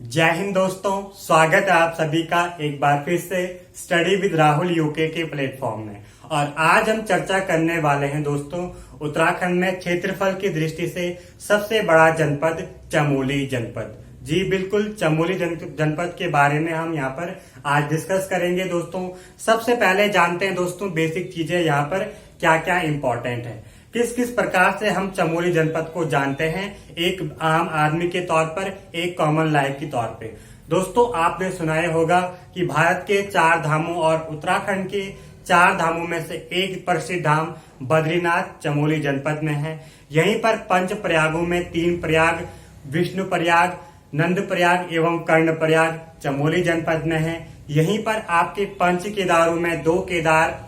जय हिंद दोस्तों, स्वागत है आप सभी का एक बार फिर से स्टडी विद राहुल यूके के प्लेटफॉर्म में। और आज हम चर्चा करने वाले हैं दोस्तों उत्तराखंड में क्षेत्रफल की दृष्टि से सबसे बड़ा जनपद चमोली जनपद। जी बिल्कुल, चमोली जनपद के बारे में हम यहाँ पर आज डिस्कस करेंगे दोस्तों। सबसे पहले जानते हैं दोस्तों बेसिक चीजें यहाँ पर क्या क्या इंपॉर्टेंट है, किस किस प्रकार से हम चमोली जनपद को जानते हैं एक आम आदमी के तौर पर, एक कॉमन लाइफ के तौर पे। दोस्तों आपने सुना ही होगा कि भारत के 4 धामों और उत्तराखंड के 4 धामों में से एक प्रसिद्ध धाम बद्रीनाथ चमोली जनपद में है। यहीं पर पंच प्रयागों में 3 प्रयाग विष्णु प्रयाग, नंद प्रयाग एवं कर्ण प्रयाग चमोली जनपद में है। यहीं पर आपके पंच केदारों में 2 केदार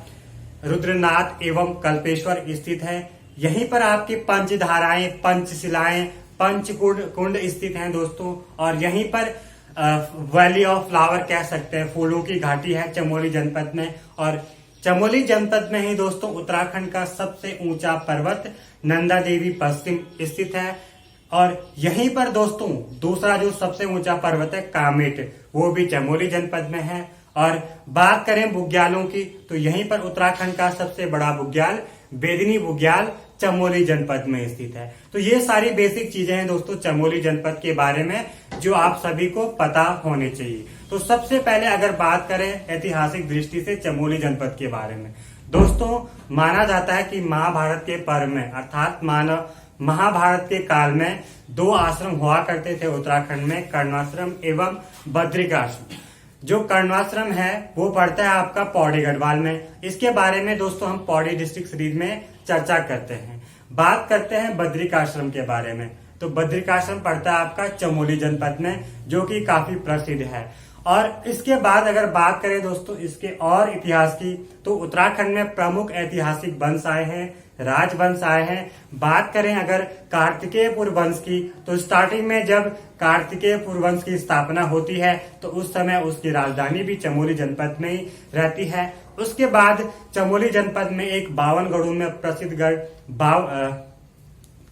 रुद्रनाथ एवं कल्पेश्वर स्थित है। यहीं पर आपकी पंचधाराएं, पंचशिलाएं, पंचकुंड स्थित हैं दोस्तों। और यहीं पर वैली ऑफ फ्लावर कह सकते हैं, फूलों की घाटी है चमोली जनपद में। और चमोली जनपद में ही दोस्तों उत्तराखंड का सबसे ऊंचा पर्वत नंदा देवी पश्चिम स्थित है। और यहीं पर दोस्तों दूसरा जो सबसे ऊंचा पर्वत है कामेट, वो भी चमोली जनपद में है। और बात करें बुग्यालों की तो यहीं पर उत्तराखंड का सबसे बड़ा बुग्याल बेदिनी बुग्याल चमोली जनपद में स्थित है। तो ये सारी बेसिक चीजें हैं दोस्तों चमोली जनपद के बारे में जो आप सभी को पता होने चाहिए। तो सबसे पहले अगर बात करें ऐतिहासिक दृष्टि से चमोली जनपद के बारे में, दोस्तों माना जाता है कि महाभारत के पर्व में अर्थात महाभारत के काल में 2 आश्रम हुआ करते थे उत्तराखंड में, कर्णाश्रम एवं बद्रिकाश्रम। जो कर्णाश्रम है वो पड़ता है आपका पौड़ी गढ़वाल में। इसके बारे में दोस्तों हम पौड़ी डिस्ट्रिक्ट सीरीज में चर्चा करते हैं। बात करते हैं बद्रिकाश्रम के बारे में, तो बद्रिकाश्रम पड़ता है आपका चमोली जनपद में, जो कि काफी प्रसिद्ध है। और इसके बाद अगर बात करें दोस्तों इसके और इतिहास की, तो उत्तराखंड में प्रमुख ऐतिहासिक वंश आए हैं, राजवंश आए हैं। बात करें अगर कार्तिकेयपुर वंश की, तो स्टार्टिंग में जब कार्तिकेयपुर वंश की स्थापना होती है तो उस समय उसकी राजधानी भी चमोली जनपद में ही रहती है। उसके बाद चमोली जनपद में एक 52 गढ़ों में प्रसिद्ध गढ़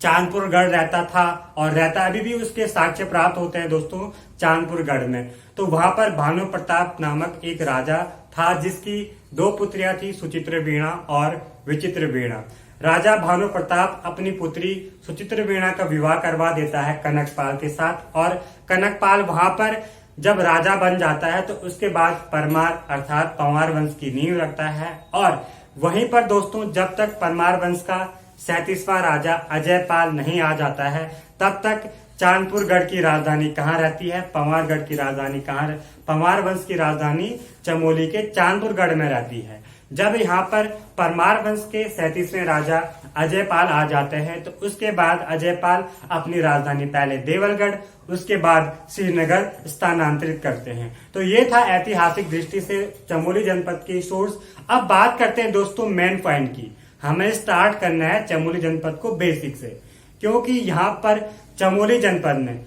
चांदपुर गढ़ रहता था और रहता अभी भी, उसके साक्ष्य प्राप्त होते हैं दोस्तों चांदपुर गढ़ में। तो वहां पर भानु प्रताप नामक एक राजा था जिसकी 2 पुत्रियां थी, सुचित्र वीणा और विचित्र वीणा। राजा भानु प्रताप अपनी पुत्री सुचित्र वीणा का विवाह करवा देता है कनकपाल के साथ। और कनकपाल वहां पर जब राजा बन जाता है तो उसके बाद परमार अर्थात पंवार वंश की नींव रखता है। और वहीं पर दोस्तों जब तक परमार वंश का 37वां राजा अजयपाल नहीं आ जाता है तब तक चांदपुर गढ़ की राजधानी कहाँ रहती है, पंवारगढ़ की राजधानी कहाँ, पंवार वंश की राजधानी चमोली के चांदपुर गढ़ में रहती है। जब यहाँ पर परमार वंश के 37वें राजा अजयपाल आ जाते हैं तो उसके बाद अजयपाल अपनी राजधानी पहले देवलगढ़ उसके बाद श्रीनगर स्थानांतरित करते हैं। तो ये था ऐतिहासिक दृष्टि से चमोली जनपद की सोर्स। अब बात करते हैं दोस्तों मेन पॉइंट की। हमें स्टार्ट करना है चमोली जनपद को बेसिक से, क्योंकि यहाँ पर चमोली जनपद में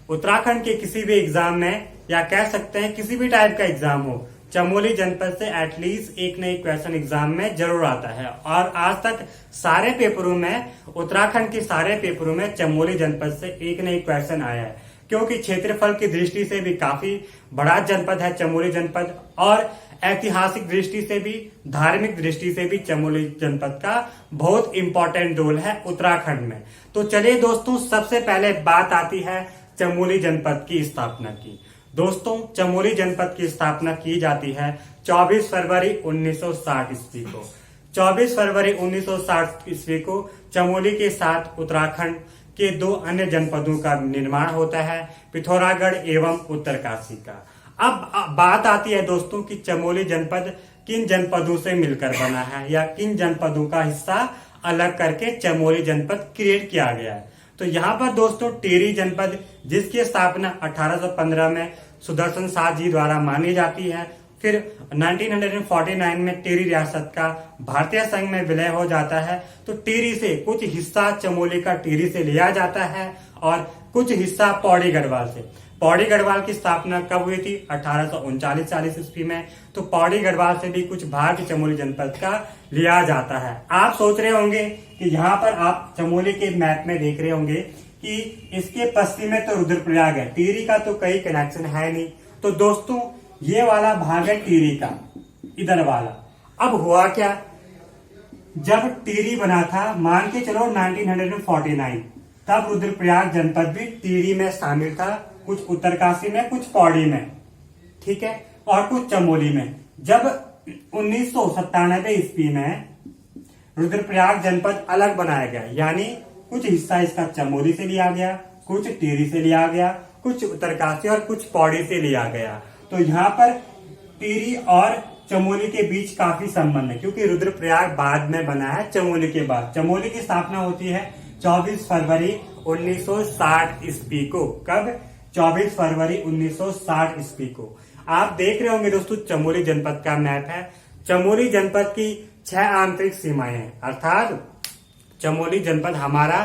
उत्तराखंड के किसी भी एग्जाम में या कह सकते हैं किसी भी टाइप का एग्जाम हो, चमोली जनपद से एटलीस्ट एक न एक क्वेश्चन एग्जाम में जरूर आता है। और आज तक सारे पेपरों में, उत्तराखंड के सारे पेपरों में चमोली जनपद से एक न एक क्वेश्चन आया है, क्योंकि क्षेत्रफल की दृष्टि से भी काफी बड़ा जनपद है चमोली जनपद। और ऐतिहासिक दृष्टि से भी, धार्मिक दृष्टि से भी चमोली जनपद का बहुत इंपॉर्टेंट रोल है उत्तराखंड में। तो चलिए दोस्तों सबसे पहले बात आती है चमोली जनपद की स्थापना की। दोस्तों चमोली जनपद की स्थापना की जाती है 24 फरवरी 1960 ईस्वी को। 24 फरवरी 1960 ईस्वी को चमोली के साथ उत्तराखंड के 2 अन्य जनपदों का निर्माण होता है, पिथौरागढ़ एवं उत्तरकाशी का। अब बात आती है दोस्तों कि चमोली जनपद किन जनपदों से मिलकर बना है या किन जनपदों का हिस्सा अलग करके चमोली जनपद क्रिएट किया गया है। तो यहाँ पर दोस्तों टिहरी जनपद, जिसकी स्थापना 1815 में सुदर्शन शाह जी द्वारा मानी जाती है। फिर 1949 में टिहरी रियासत का भारतीय संघ में विलय हो जाता है। तो टिहरी से कुछ हिस्सा चमोली का टिहरी से लिया जाता है और कुछ हिस्सा पौड़ी गढ़वाल से। पौड़ी गढ़वाल की स्थापना कब हुई थी? 1839-40 ईस्वी में। तो पौड़ी गढ़वाल से भी कुछ भाग चमोली जनपद का लिया जाता है। आप सोच रहे होंगे कि यहाँ पर आप चमोली के मैप में देख रहे होंगे कि इसके पश्चिम में तो रुद्रप्रयाग है, टिहरी का तो कहीं कनेक्शन है नहीं। तो दोस्तों ये वाला भाग है टिहरी का, इधर वाला। अब हुआ क्या, जब टिहरी बना था, मान के चलो 1949, तब रुद्रप्रयाग जनपद भी टिहरी में शामिल था, कुछ उत्तरकाशी में, कुछ पौड़ी में, ठीक है, और कुछ चमोली में। जब 1997 ईस्वी में रुद्रप्रयाग जनपद अलग बनाया गया, यानी कुछ हिस्सा इसका चमोली से लिया गया, कुछ टिहरी से लिया गया, कुछ उत्तरकाशी और कुछ पौड़ी से लिया गया। तो यहाँ पर टिहरी और चमोली के बीच काफी संबंध है, क्योंकि रुद्रप्रयाग बाद में बना है चमोली के बाद। चमोली की स्थापना होती है 24 फरवरी 1960 ईस्वी को। कब? 24 फरवरी 1960 ईस्वी को। आप देख रहे होंगे दोस्तों, चमोली जनपद का मैप है। चमोली जनपद की 6 आंतरिक सीमाएं हैं, अर्थात चमोली जनपद हमारा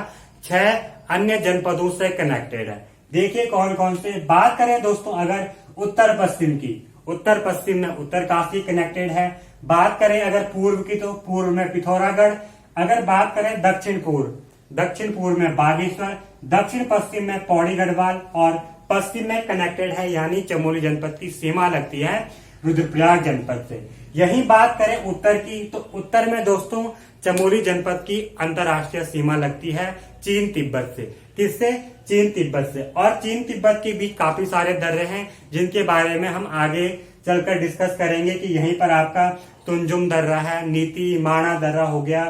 6 अन्य जनपदों से कनेक्टेड है। देखिए कौन कौन से। बात करें दोस्तों अगर उत्तर पश्चिम की, उत्तर पश्चिम में उत्तरकाशी कनेक्टेड है। बात करें अगर पूर्व की, तो पूर्व में पिथौरागढ़। अगर बात करें दक्षिण पूर्व, दक्षिण पूर्व में बागेश्वर, दक्षिण पश्चिम में पौड़ी गढ़वाल, और पश्चिम में कनेक्टेड है, यानी चमोली जनपद की सीमा लगती है रुद्रप्रयाग जनपद से। यही बात करें उत्तर की, तो उत्तर में दोस्तों चमोली जनपद की अंतरराष्ट्रीय सीमा लगती है चीन तिब्बत से। किससे? चीन तिब्बत से। और चीन तिब्बत के बीच काफी सारे दर्रे हैं, जिनके बारे में हम आगे चलकर डिस्कस करेंगे कि यहीं पर आपका तुंजुम दर्रा है, नीति माणा दर्रा हो गया,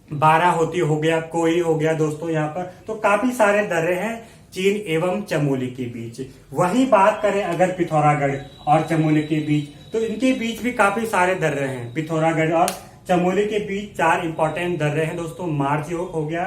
बाराहोती हो गया, कोई हो गया दोस्तों यहाँ पर। तो काफी सारे दर्रे हैं चीन एवं चमोली के बीच। वही बात करें अगर पिथौरागढ़ और चमोली के बीच, तो इनके बीच भी काफी सारे दर्रे हैं। पिथौरागढ़ और चमोली के बीच 4 इंपॉर्टेंट दर्रे हैं दोस्तों। मार्चयोग हो गया,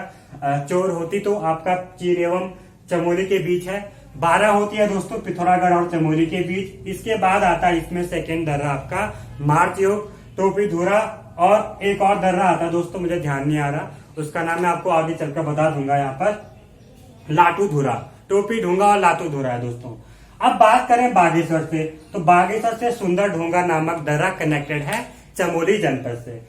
चोर होती तो आपका चीन एवं चमोली के बीच है, 12 होती है दोस्तों पिथौरागढ़ और चमोली के बीच। इसके बाद आता है इसमें सेकेंड दर्रा आपका मार्चयोग, टोपी धुरा, और एक और दर्रा आता है दोस्तों, मुझे ध्यान नहीं आ रहा, उसका नाम मैं आपको आगे चलकर बता दूंगा। यहाँ पर लाटू धुरा, टोपी ढूंगा और लाटू धुरा है दोस्तों। अब बात करें बागेश्वर से, तो बागेश्वर से सुंदर ढोंगा नामक दर्रा कनेक्टेड है चमोली जनपद से।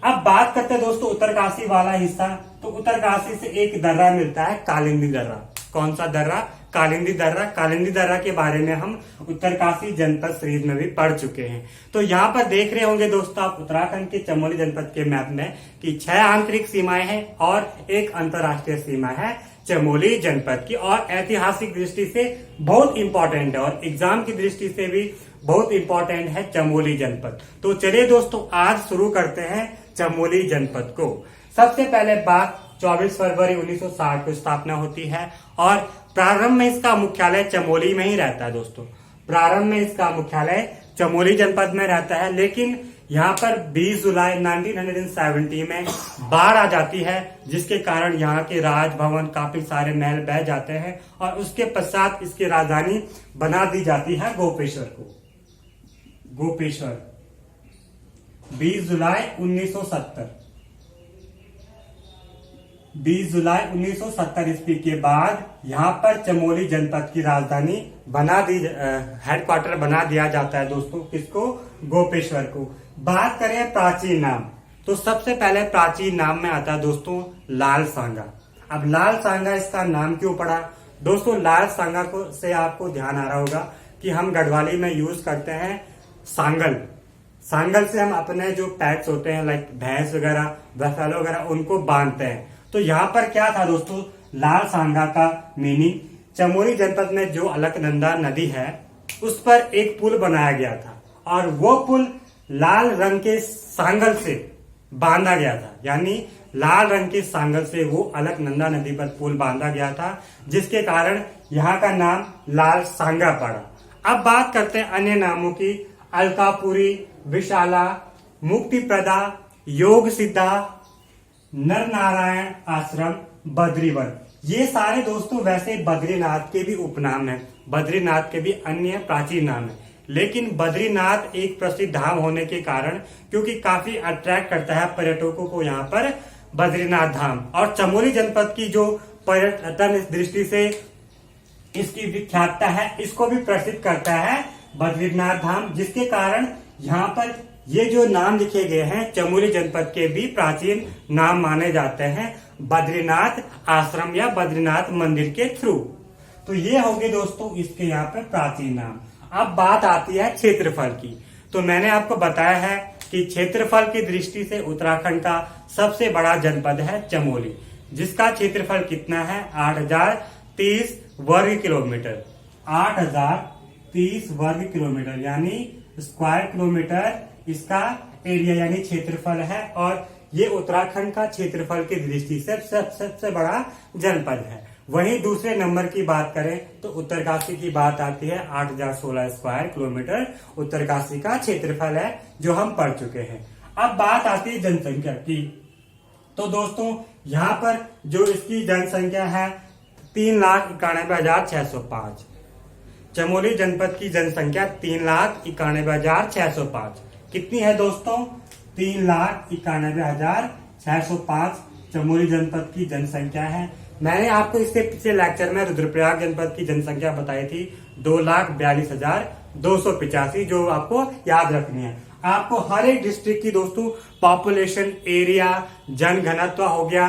अब बात करते हैं दोस्तों उत्तरकाशी वाला हिस्सा, तो उत्तरकाशी से एक दर्रा मिलता है कालिंदी दर्रा। कौन सा दर्रा? कालिंदी दर्रा। कालिंदी दर्रा के बारे में हम उत्तरकाशी जनपद सीरीज में भी पढ़ चुके हैं। तो यहाँ पर देख रहे होंगे दोस्तों आप उत्तराखंड के चमोली जनपद के मैप में कि 6 आंतरिक सीमाएं हैं और एक अंतरराष्ट्रीय सीमा है चमोली जनपद की, और ऐतिहासिक दृष्टि से बहुत इंपॉर्टेंट है और एग्जाम की दृष्टि से भी बहुत इंपॉर्टेंट है चमोली जनपद। तो चलिए दोस्तों आज शुरू करते हैं चमोली जनपद को। सबसे पहले बात 24 फरवरी 1960 को स्थापना होती है, और प्रारंभ में इसका मुख्यालय चमोली में ही रहता है दोस्तों। प्रारंभ में इसका मुख्यालय चमोली जनपद में रहता है, लेकिन यहाँ पर 20 जुलाई 1970 में बाढ़ आ जाती है, जिसके कारण यहाँ के राजभवन काफी सारे महल बह जाते हैं, और उसके पश्चात इसकी राजधानी बना दी जाती है गोपेश्वर को। गोपेश्वर 20 जुलाई 1970, 20 जुलाई 1970 ईस्वी के बाद यहाँ पर चमोली जनपद की राजधानी बना दी, हेडक्वार्टर बना दिया जाता है दोस्तों। किसको? गोपेश्वर को। बात करें प्राचीन नाम, तो सबसे पहले प्राचीन नाम में आता है दोस्तों लाल सांगा। अब लाल सांगा इसका नाम क्यों पड़ा दोस्तों? लाल सांगा को से आपको ध्यान आ रहा होगा कि हम गढ़वाली में यूज करते हैं सांगल। सांगल से हम अपने जो पैट्स होते हैं लाइक भैंस वगैरह, बफेलो वगैरह, उनको बांधते हैं। तो यहाँ पर क्या था दोस्तों, लाल सांगा का मीनिंग चमोली जनपद में जो अलकनंदा नदी है उस पर एक पुल बनाया गया था, और वो पुल लाल रंग के सांगल से बांधा गया था, यानी लाल रंग के सांगल से वो अलकनंदा नदी पर पुल बांधा गया था, जिसके कारण यहाँ का नाम लाल सांगा पड़ा। अब बात करते हैं अन्य नामों की। अलकापुरी, विशाला, मुक्ति प्रदा, योग सिद्धा, नर नारायण आश्रम, बद्रीवन, ये सारे दोस्तों वैसे बद्रीनाथ के भी उपनाम हैं। बद्रीनाथ के भी अन्य प्राचीन नाम है, लेकिन बद्रीनाथ एक प्रसिद्ध धाम होने के कारण, क्योंकि काफी अट्रैक्ट करता है पर्यटकों को यहाँ पर बद्रीनाथ धाम, और चमोली जनपद की जो पर्यटन दृष्टि से इसकी विख्यातता है, इसको भी प्रसिद्ध करता है बद्रीनाथ धाम, जिसके कारण यहाँ पर ये जो नाम लिखे गए हैं चमोली जनपद के भी प्राचीन नाम माने जाते हैं। बद्रीनाथ आश्रम या बद्रीनाथ मंदिर के थ्रू। तो ये हो गए दोस्तों इसके यहाँ पे प्राचीन नाम। अब बात आती है क्षेत्रफल की। तो मैंने आपको बताया है कि क्षेत्रफल की दृष्टि से उत्तराखंड का सबसे बड़ा जनपद है चमोली, जिसका क्षेत्रफल कितना है 8030 वर्ग किलोमीटर। 8030 वर्ग किलोमीटर यानी स्क्वायर किलोमीटर इसका एरिया यानी क्षेत्रफल है। और ये उत्तराखंड का क्षेत्रफल की दृष्टि से सबसे बड़ा जनपद है। वहीं दूसरे नंबर की बात करें तो उत्तरकाशी की बात आती है। 8016 स्क्वायर किलोमीटर उत्तरकाशी का क्षेत्रफल है, जो हम पढ़ चुके हैं। अब बात आती है जनसंख्या की। तो दोस्तों यहाँ पर जो इसकी जनसंख्या है 3,91,605। चमोली जनपद की जनसंख्या 3,91,605 कितनी है दोस्तों? 3,91,605 चमोली जनपद की जनसंख्या है। मैंने आपको इससे पिछले लेक्चर में रुद्रप्रयाग जनपद की जनसंख्या बताई थी 2,42,285, जो आपको याद रखनी है। आपको हर एक डिस्ट्रिक्ट की दोस्तों पॉपुलेशन, एरिया, जनघनत्व हो गया,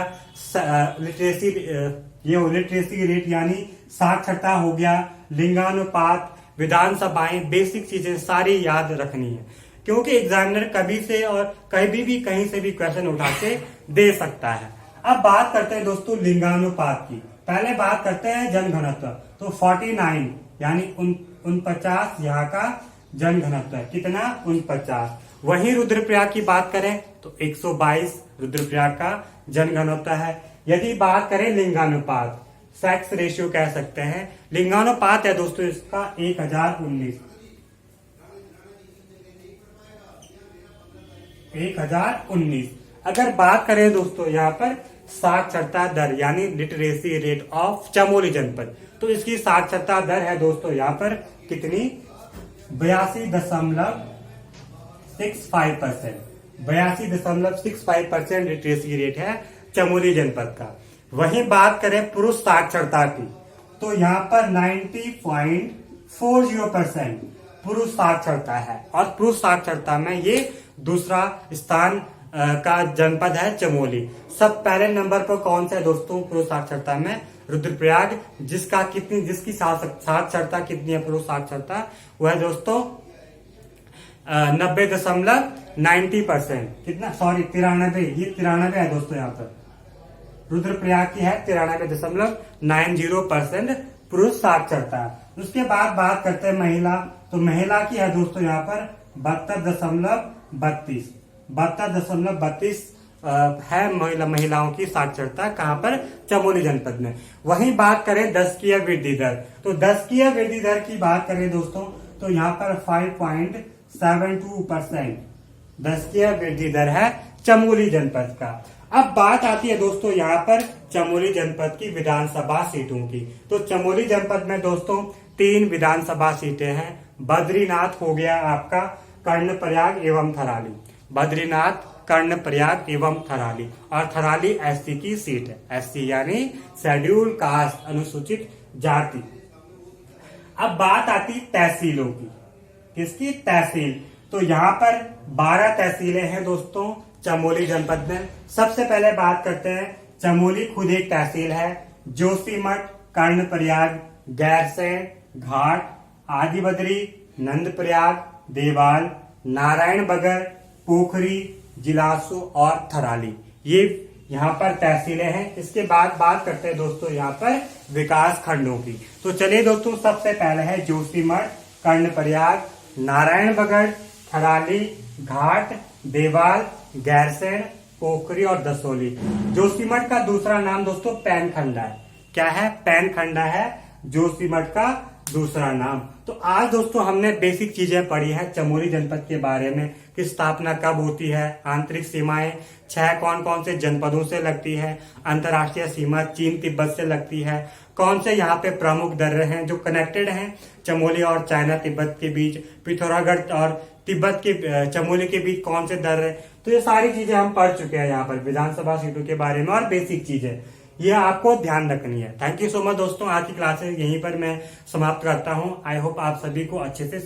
लिटरेसी रेट यानी साक्षरता हो गया, लिंगानुपात, विधानसभाएं, बेसिक चीजें सारी याद रखनी है, क्योंकि एग्जामिनर कभी से और कभी भी कहीं से भी क्वेश्चन उठा के दे सकता है। अब बात करते हैं दोस्तों लिंगानुपात की। पहले बात करते हैं जनघनत्व। तो 49 यानी 49 यहाँ का जनघनत्व है। कितना? 49। वहीं रुद्रप्रयाग की बात करें तो 122 रुद्रप्रयाग का जनघनत्व है। यदि बात करें लिंगानुपात, सेक्स रेशियो कह सकते हैं, लिंगानुपात है दोस्तों इसका 1019। 1019। अगर बात करें दोस्तों यहाँ पर साक्षरता दर यानी लिटरेसी रेट ऑफ चमोली जनपद, तो इसकी साक्षरता दर है दोस्तों यहाँ पर कितनी? 82.65%। 82.65% लिटरेसी रेट है चमोली जनपद का। वहीं बात करें पुरुष साक्षरता की, तो यहाँ पर 90.40% पुरुष साक्षरता है। और पुरुष साक्षरता में ये दूसरा स्थान का जनपद है चमोली। सब पहले नंबर पर कौन सा है दोस्तों पुरुष साक्षरता में? रुद्रप्रयाग, जिसकी साक्षरता कितनी है पुरुष साक्षरता? वह है दोस्तों 90.90%। कितना? सॉरी 93, ये 93 है दोस्तों यहाँ पर। रुद्रप्रयाग की है 93.90% पुरुष साक्षरता। उसके बाद बात करते हैं महिला। तो महिला की है दोस्तों यहाँ पर 72.32 है महिलाओं की साक्षरता। कहां पर? चमोली जनपद में। वहीं बात करें दशकीय वृद्धि दर, तो दशकीय वृद्धि दर की बात करें दोस्तों तो यहाँ पर 5.72% दशकीय वृद्धि दर है चमोली जनपद का। अब बात आती है दोस्तों यहाँ पर चमोली जनपद की विधानसभा सीटों की। तो चमोली जनपद में दोस्तों 3 विधानसभा सीटें हैं। बद्रीनाथ हो गया आपका, कर्णप्रयाग एवं थराली। बद्रीनाथ, कर्णप्रयाग एवं थराली। और थराली एससी की सीट है। एससी यानी शेड्यूल कास्ट, अनुसूचित जाति। अब बात आती तहसीलों की। किसकी? तहसील। तो यहाँ पर 12 तहसीलें हैं दोस्तों चमोली जनपद में। सबसे पहले बात करते हैं चमोली खुद एक तहसील है। जोशीमठ, कर्णप्रयाग, गैरसैंण, घाट, आदिबद्री, नंदप्रयाग, देवाल, नारायण बगर, पोखरी, जिलासू और थराली, ये यहाँ पर तहसीलें हैं। इसके बाद बात करते हैं दोस्तों यहाँ पर विकास खंडों की। तो चलिए दोस्तों सबसे पहले है जोशीमठ, कर्णप्रयाग, नारायण बगड़, थराली, घाट, देवाल, गैरसैंण, पोखरी और दसोली। जोशीमठ का दूसरा नाम दोस्तों पैनखंडा है। क्या है? पैनखंडा है जोशीमठ का दूसरा नाम। तो आज दोस्तों हमने बेसिक चीजें पढ़ी है चमोली जनपद के बारे में कि स्थापना कब होती है, आंतरिक सीमाएं 6 कौन कौन से जनपदों से लगती है, अंतर्राष्ट्रीय सीमा चीन तिब्बत से लगती है, कौन से यहाँ पे प्रमुख दर्रे हैं जो कनेक्टेड हैं चमोली और चाइना तिब्बत के बीच, पिथौरागढ़ और तिब्बत के चमोली के बीच कौन से दर्रे। तो ये सारी चीजें हम पढ़ चुके हैं यहाँ पर विधानसभा सीटों के बारे में और बेसिक चीजें, ये आपको ध्यान रखनी है। थैंक यू सो मच दोस्तों। आज की क्लासेस यहीं पर मैं समाप्त करता हूँ। आई होप आप सभी को अच्छे से